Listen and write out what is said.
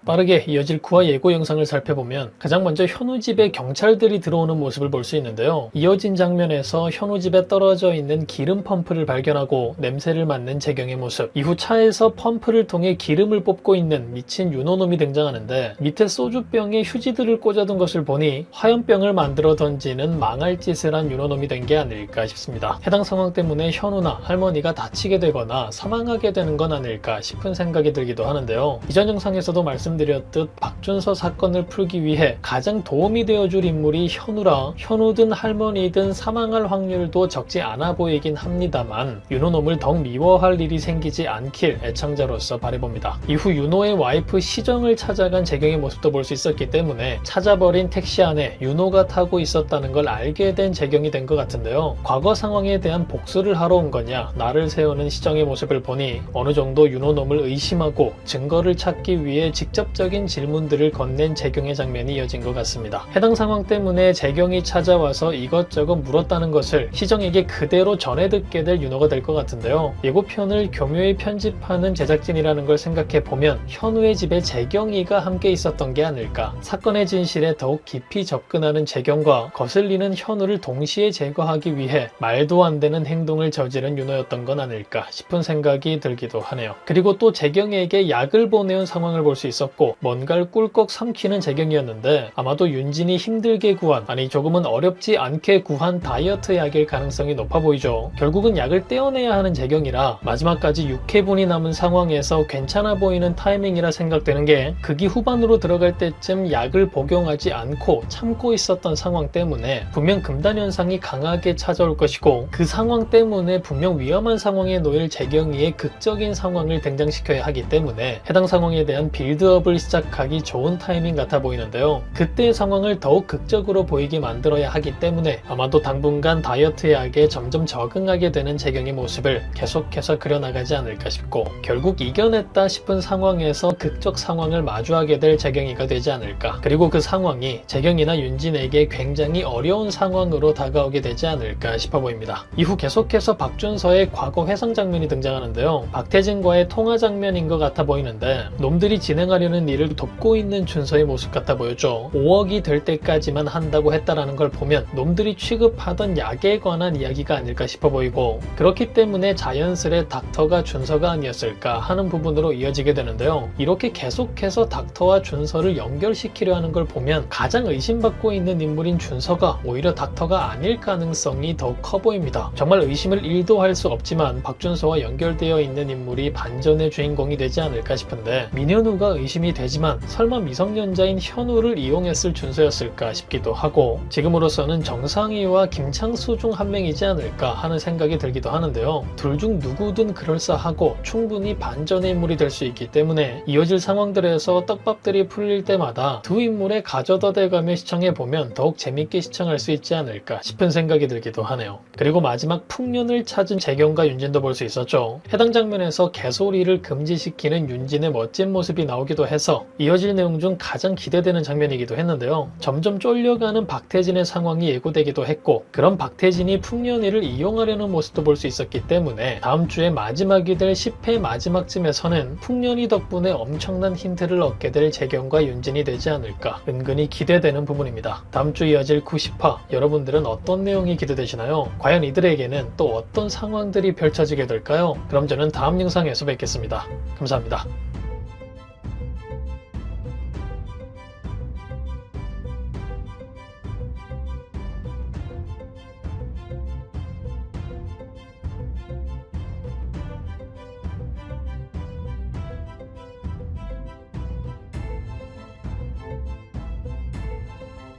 빠르게 이어질 구화 예고 영상을 살펴보면 가장 먼저 현우 집에 경찰들이 들어오는 모습을 볼 수 있는데요. 이어진 장면에서 현우 집에 떨어져 있는 기름 펌프를 발견하고 냄새를 맡는 재경의 모습, 이후 차에서 펌프를 통해 기름을 뽑고 있는 미친 윤호놈이 등장하는데 밑에 소주병에 휴지들을 꽂아둔 것을 보니 화염병을 만들어 던지는 망할 짓을 한 윤호놈이 된 게 아닐까 싶습니다. 해당 상황 때문에 현우나 할머니가 다치게 되거나 사망하게 되는 건 아닐까 싶은 생각이 들기도 하는데요. 이전 영상에서도 말씀드렸듯 박준서 사건을 풀기 위해 가장 도움이 되어줄 인물이 현우라 현우든 할머니든 사망할 확률도 적지 않아 보이긴 합니다만 윤호놈을 더욱 미워할 일이 생기지 않길 애청자로서 바라봅니다. 이후 윤호의 와이프 시정을 찾아간 재경의 모습도 볼 수 있었기 때문에 찾아버린 택시 안에 윤호가 타고 있었다는 걸 알게 된 재경이 된 것 같은데요. 과거 상황에 대한 복수를 하러 온 거냐 나를 세우는 시정의 모습을 보니 어느 정도 윤호놈을 의심하고 증거를 찾기 위해 직접적인 질문들을 건넨 재경의 장면이 이어진 것 같습니다. 해당 상황 때문에 재경이 찾아와서 이것저것 물었다는 것을 시정에게 그대로 전해 듣게 될 윤호가 될 것 같은데요. 예고편을 교묘히 편집하는 제작진이라는 걸 생각해 보면 현우의 집에 재경이가 함께 있었던 게 아닐까. 사건의 진실에 더욱 깊이 접근하는 재경과 거슬리는 현우를 동시에 제거하기 위해 말도 안 되는 행동을 저지른 윤호였던 건 아닐까 싶은 생각이 들기도 하네요. 그리고 또 재경에게 약을 보내온 상황을 볼 수 있었고 뭔가를 꿀꺽 삼키는 재경이었는데 아마도 윤진이 힘들게 구한, 아니 조금은 어렵지 않게 구한 다이어트 약일 가능성이 높아 보이죠. 결국은 약을 떼어내야 하는 재경이라 마지막까지 6회분이 남은 상황에서 괜찮아 보이는 타이밍이라 생각되는 게 극이 후반으로 들어갈 때쯤 약을 복용하지 않고 참고 있었던 상황 때문에 분명 금단 현상이 강하게 찾아올 것이고 그 상황 때문에 분명 위험한 상황에 놓일 재경이의 극적인 상황을 등장시켜야 하기 때문에 해당 상황에 대한 빌드업을 시작하기 좋은 타이밍 같아 보이는데요. 그때의 상황을 더욱 극적으로 보이게 만들어야 하기 때문에 아마도 당분간 다이어트 약에 점점 적응하게 되는 재경의 모습을 계속해서 그려나가지 않을까 싶고 결국 이겨냈다 싶은 상황에서 극적 상황을 마주하게 될 재경이가 되지 않을까. 그리고 그 상황이 재경이나 윤진에게 굉장히 어려운 상황으로 다가오게 되지 않을까 싶어 보입니다. 이후 계속해서 박준서의 과거 회상 장면이 등장하는데요. 박태진과의 통화 장면인 것 같아 보이는데 놈들이 진행하려는 일을 돕고 있는 준서의 모습 같아 보였죠. 5억이 될 때까지만 한다고 했다라는 걸 보면 놈들이 취급하던 약에 관한 이야기가 아닐까 싶어 보이고 그렇기 때문에 자연스레 닥터가 준서가 아니었을까 하는 부분으로 이어지게 되는데요. 이렇게 계속해서 닥터와 준서를 연결시키려 하는 걸 보면 가장 의심받고 있는 인물인 준서가 오히려 닥터가 아닐 가능성이 더 커 보입니다. 정말 의심을 1도 할 수 없지만 박준서와 연결되어 있는 인물이 반전의 주인공이 되지 않을까 싶은데 민현우가 의심이 되지만 설마 미성년자인 현우를 이용했을 준서였을까 싶기도 하고 지금으로서는 정상희와 김창수 중 한 명이지 않을까 하는 생각이 들기도 하는데요. 둘 중 누구든 그럴싸하고 충분히 반전의 인물이 될 수 있기 때문에 이어질 상황들에서 떡밥들이 풀릴 때마다 두 인물의 가져다 대가며 시청해보면 더욱 재밌게 시청할 수 있지 않을까 싶은 생각이 들기도 하네요. 그리고 마지막 풍년을 찾은 재경과 윤진도 볼 수 있었죠. 해당 장면에서 개소리를 금지시키는 윤진의 멋진 모습이 나오기도 해서 이어질 내용 중 가장 기대되는 장면이기도 했는데요. 점점 쫄려가는 박태진의 상황이 예고되기도 했고 그런 박태진이 풍년이를 이용하려는 모습도 볼 수 있었기 때문에 다음 주에 마지막이 될 10회 마지막쯤에서는 풍년이 덕분에 엄청난 힌트를 얻게 될 재경과 윤진이 되지 않을까 은근히 기대되는 부분입니다. 다음 주 이어질 90화 여러분들은 어떤 내용이 기대되시나요? 과연 이들에게는 또 어떤 상황들이 펼쳐지게 될까요? 그럼 저는 다음 영상에서 뵙겠습니다. 감사합니다.